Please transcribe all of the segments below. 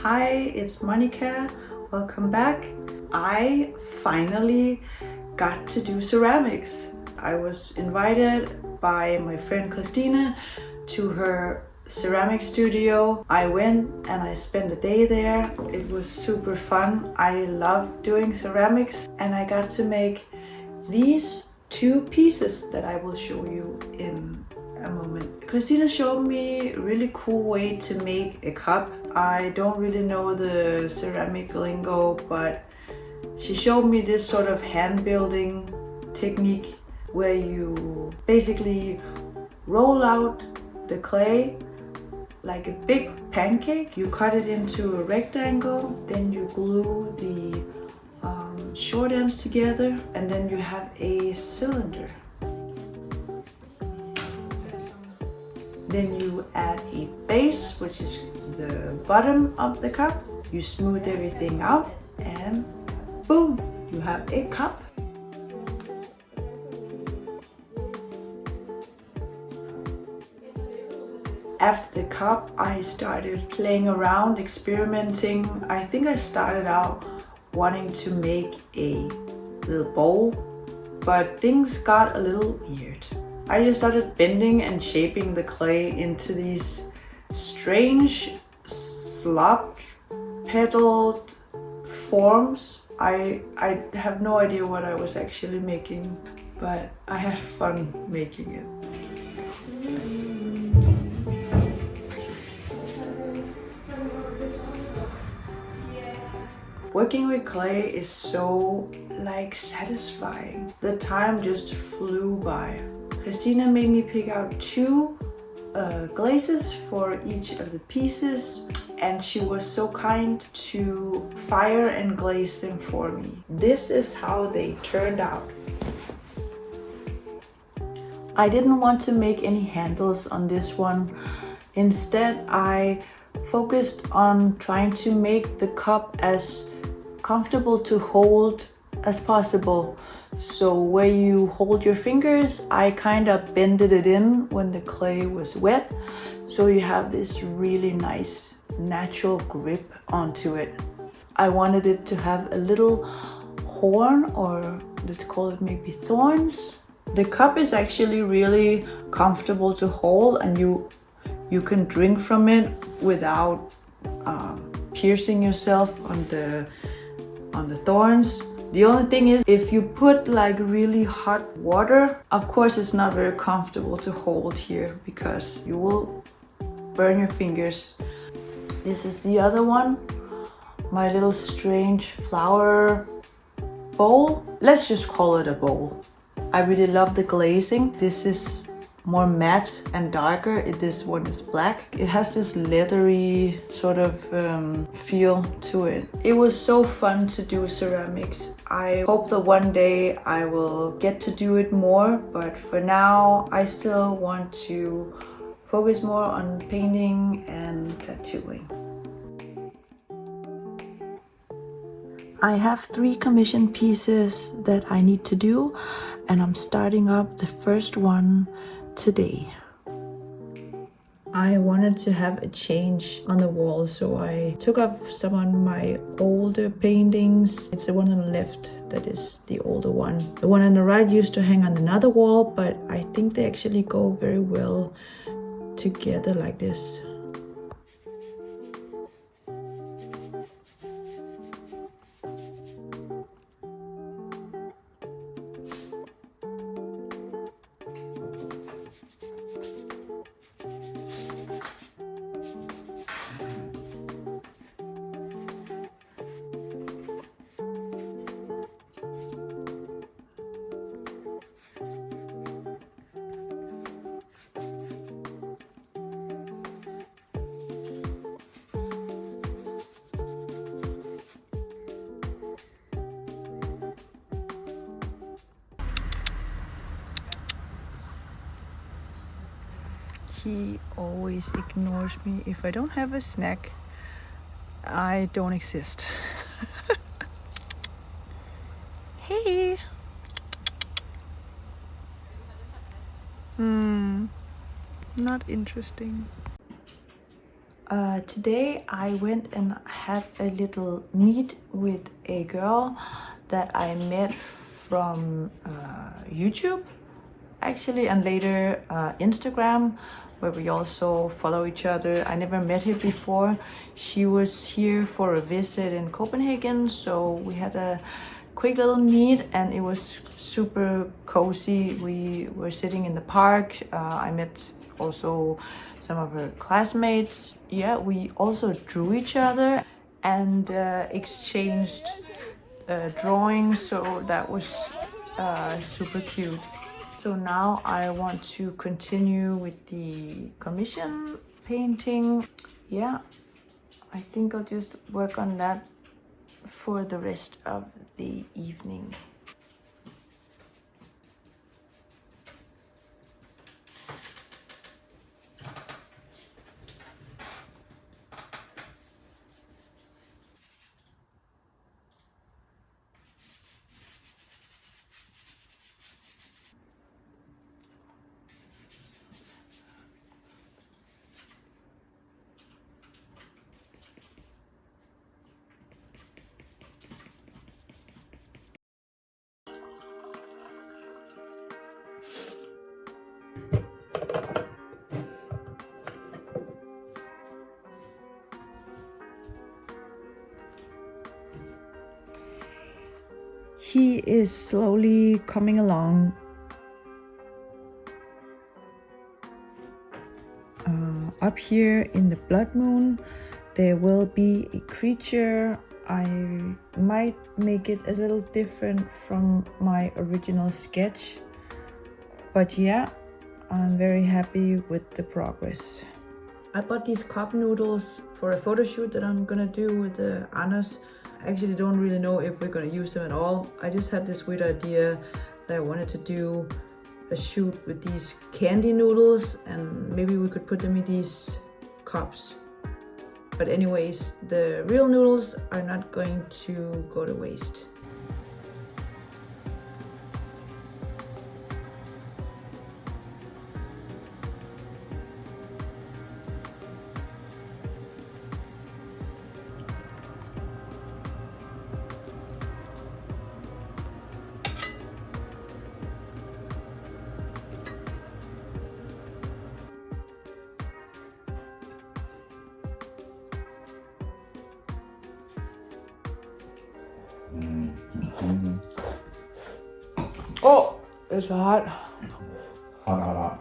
Hi, it's Monica. Welcome back. I finally got to do ceramics. I was invited by my friend Christina to her ceramic studio. I went and I spent a day there. It was super fun. I love doing ceramics and I got to make these two pieces that I will show you in a moment. Christina showed me a really cool way to make a cup. I don't really know the ceramic lingo, but she showed me this sort of hand building technique where you basically roll out the clay like a big pancake. You cut it into a rectangle, then you glue the short ends together, and then you have a cylinder. Then you add a base, which is the bottom of the cup. You smooth everything out and boom, you have a cup. After the cup, I started playing around, experimenting. I think I started out wanting to make a little bowl, but things got a little weird. I just started bending and shaping the clay into these strange slop pedaled forms. I have no idea what I was actually making, but I had fun making it. Working with clay is so satisfying. The time just flew by. Christina made me pick out two glazes for each of the pieces, and she was so kind to fire and glaze them for me. This is how they turned out. I didn't want to make any handles on this one. Instead, I focused on trying to make the cup as comfortable to hold as possible. So where you hold your fingers, I kind of bended it in when the clay was wet, so you have this really nice natural grip onto it. I wanted it to have a little horn, or let's call it maybe thorns. The cup is actually really comfortable to hold, and you can drink from it without piercing yourself on the thorns. The only thing is, if you put really hot water, of course it's not very comfortable to hold here because you will burn your fingers. This is the other one, my little strange flower bowl. Let's just call it a bowl. I really love the glazing. This is more matte and darker. This one is black. It has this leathery sort of feel to it. It was so fun to do ceramics. I hope that one day I will get to do it more, but for now I still want to focus more on painting and tattooing. I have 3 commission pieces that I need to do, and I'm starting up the first one today. I wanted to have a change on the wall, so I took off some of my older paintings. It's the one on the left that is the older one. The one on the right used to hang on another wall, but I think they actually go very well together like this. He always ignores me. If I don't have a snack, I don't exist. Hey! Not interesting. Today I went and had a little meet with a girl that I met from YouTube actually, and later Instagram, where we also follow each other. I never met her before. She was here for a visit in Copenhagen, so we had a quick little meet and it was super cozy. We were sitting in the park. I met also some of her classmates. Yeah, we also drew each other and exchanged drawings, so that was super cute. So now I want to continue with the commission painting. Yeah, I think I'll just work on that for the rest of the evening. He is slowly coming along. Up here in the blood moon, there will be a creature. I might make it a little different from my original sketch, but yeah, I'm very happy with the progress. I bought these cup noodles for a photo shoot that I'm gonna do with Anders. I actually don't really know if we're gonna use them at all. I just had this weird idea that I wanted to do a shoot with these candy noodles and maybe we could put them in these cups. But anyways, the real noodles are not going to go to waste. Oh, it's hot. Hot.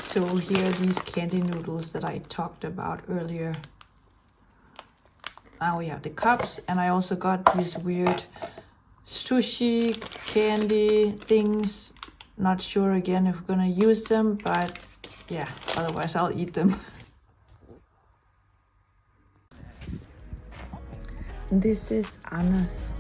So here are these candy noodles that I talked about earlier. Now we have the cups, and I also got these weird sushi candy things. Not sure again if we're gonna use them, but yeah, otherwise I'll eat them. This is Anders,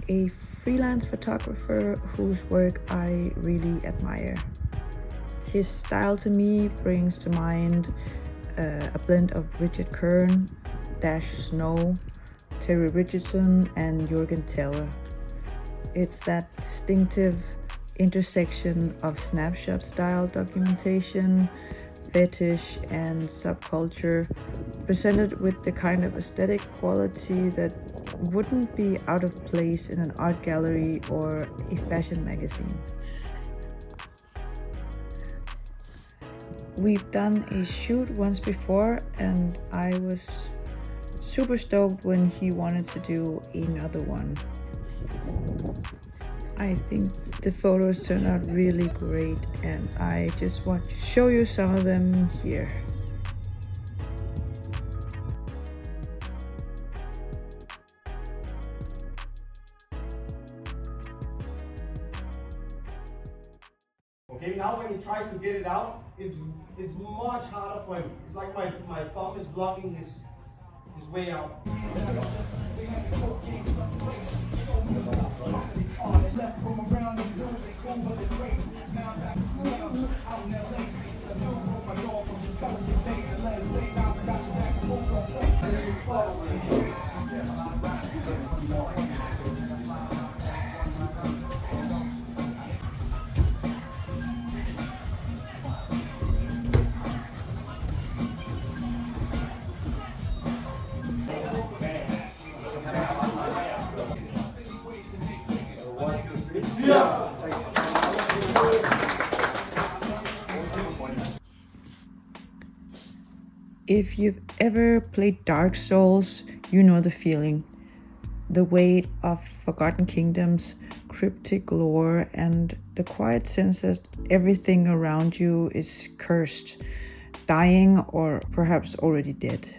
a freelance photographer whose work I really admire. His style to me brings to mind a blend of Richard Kern, Dash Snow, Terry Richardson, and Jürgen Teller. It's that distinctive intersection of snapshot style documentation, fetish, and subculture, presented with the kind of aesthetic quality that wouldn't be out of place in an art gallery or a fashion magazine. We've done a shoot once before and I was super stoked when he wanted to do another one. I think the photos turned out really great and I just want to show you some of them here. Okay, now when he tries to get it out, it's much harder for him. It's like my thumb is blocking his way out. If you've ever played Dark Souls, you know the feeling. The weight of forgotten kingdoms, cryptic lore, and the quiet sense that everything around you is cursed, dying, or perhaps already dead.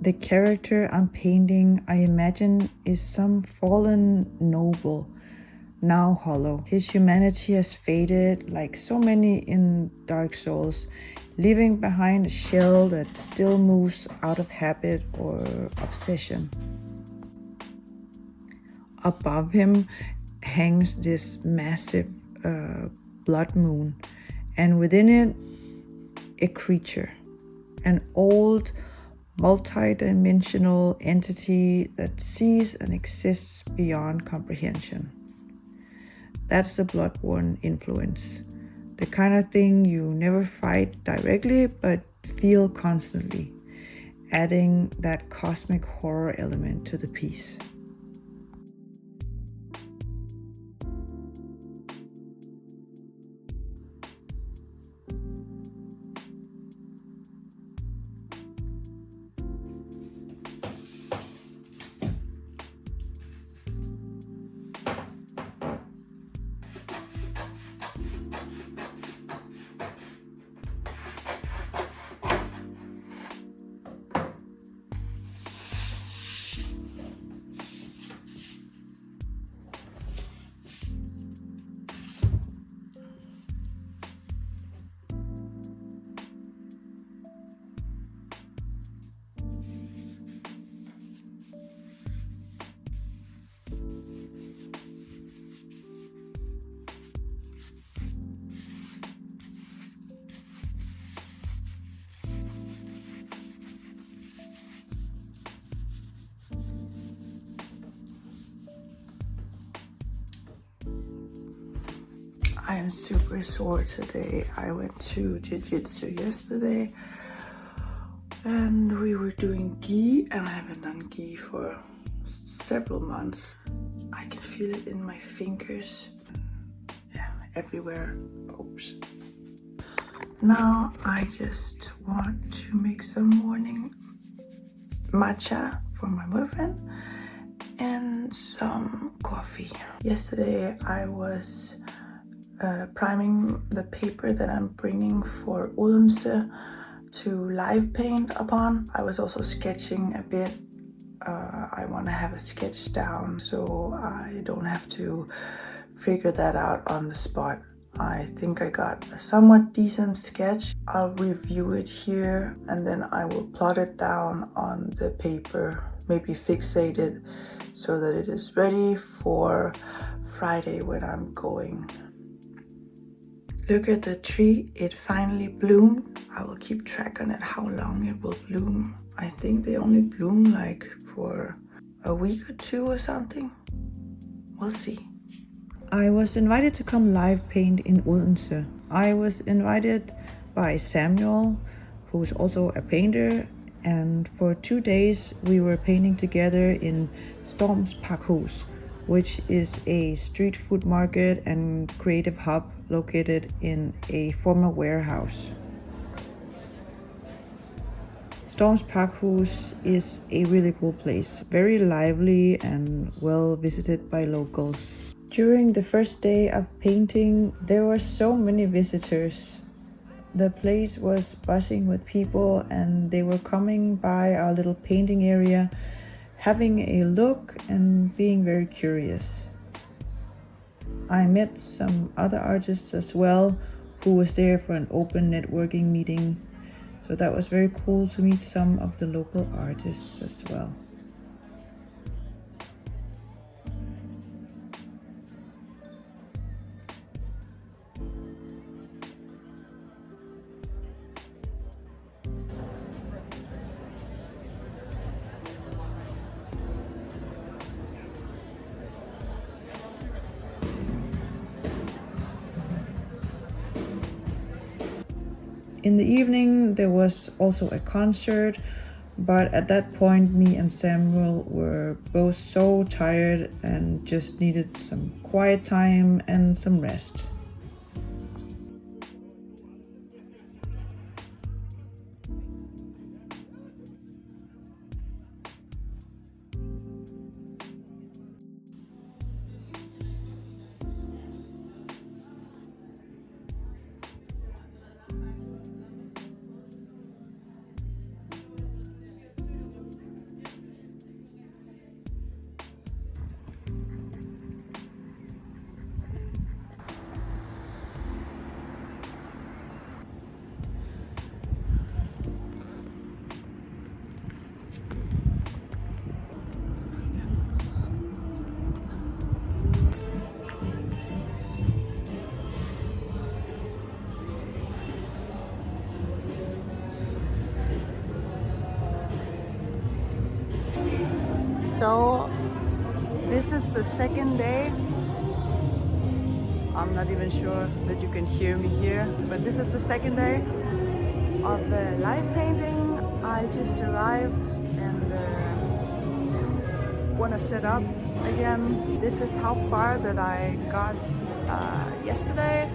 The character I'm painting, I imagine, is some fallen noble, now hollow. His humanity has faded like so many in Dark Souls, leaving behind a shell that still moves out of habit or obsession. Above him hangs this massive blood moon, and within it, a creature, an old, multi-dimensional entity that sees and exists beyond comprehension. That's the Bloodborne influence. The kind of thing you never fight directly, but feel constantly, adding that cosmic horror element to the piece. I am super sore today. I went to jitsu yesterday and we were doing gi, and I haven't done gi for several months. I can feel it in my fingers, yeah, everywhere. Oops. Now I just want to make some morning matcha for my boyfriend and some coffee. Yesterday I was priming the paper that I'm bringing for Odense to live paint upon. I was also sketching a bit. I want to have a sketch down so I don't have to figure that out on the spot. I think I got a somewhat decent sketch. I'll review it here and then I will plot it down on the paper, maybe fixate it so that it is ready for Friday when I'm going. Look at the tree, it finally bloomed. I will keep track on it, how long it will bloom. I think they only bloom like for a week or two or something. We'll see. I was invited to come live paint in Odense. I was invited by Samuel, who is also a painter, and for 2 days we were painting together in Storms Pakhus, which is a street food market and creative hub located in a former warehouse. Storms Pakhus is a really cool place, very lively and well visited by locals. During the first day of painting, there were so many visitors. The place was buzzing with people and they were coming by our little painting area, having a look and being very curious. I met some other artists as well who was there for an open networking meeting. So that was very cool to meet some of the local artists as well. In the evening, there was also a concert, but at that point, me and Samuel were both so tired and just needed some quiet time and some rest. So this is the second day. I'm not even sure that you can hear me here, but this is the second day of live painting. I just arrived and want to set up again. This is how far that I got yesterday.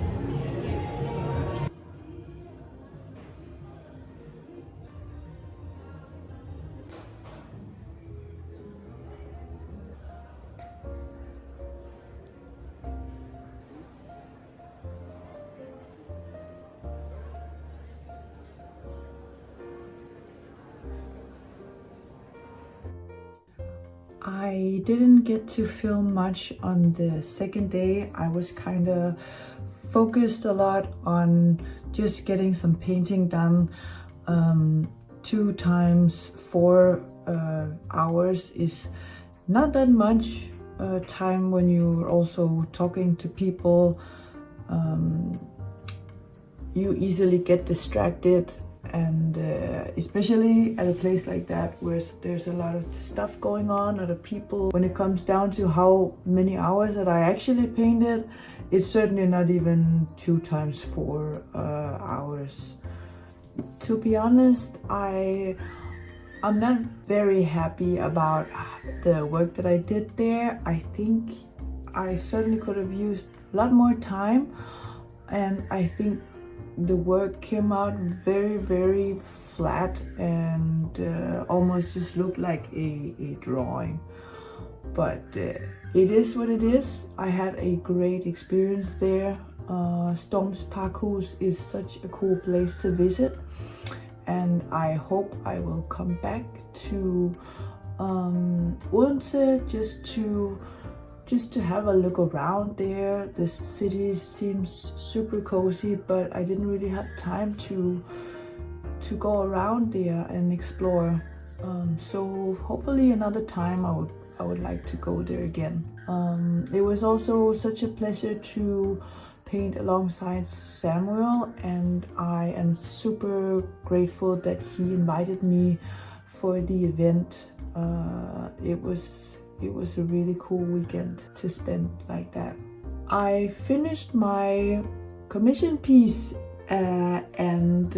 I didn't get to film much on the second day. I was kind of focused a lot on just getting some painting done. 2 times 4 hours is not that much time when you're also talking to people. You easily get distracted, and especially at a place like that where there's a lot of stuff going on, other people. When it comes down to how many hours that I actually painted, it's certainly not even 2 times 4 hours. To be honest, I'm not very happy about the work that I did there. I think I certainly could have used a lot more time, and I think the work came out very, very flat and almost just looked like a drawing. But it is what it is. I had a great experience there. Storms Parkhus is such a cool place to visit, and I hope I will come back to Odense just to have a look around there. The city seems super cozy, but I didn't really have time to go around there and explore. So hopefully another time I would like to go there again. It was also such a pleasure to paint alongside Samuel, and I am super grateful that he invited me for the event. It was a really cool weekend to spend like that. I finished my commission piece and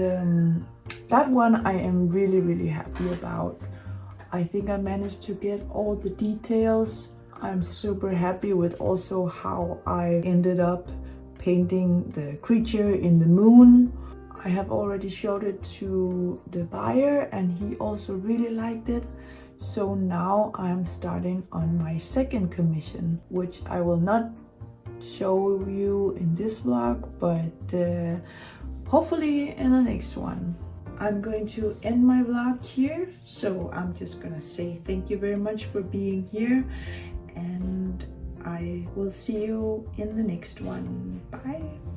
that one I am really, really happy about. I think I managed to get all the details. I'm super happy with also how I ended up painting the creature in the moon. I have already showed it to the buyer and he also really liked it. So now I'm starting on my second commission, which I will not show you in this vlog, but hopefully in the next one. I'm going to end my vlog here, so I'm just gonna say thank you very much for being here, and I will see you in the next one. Bye!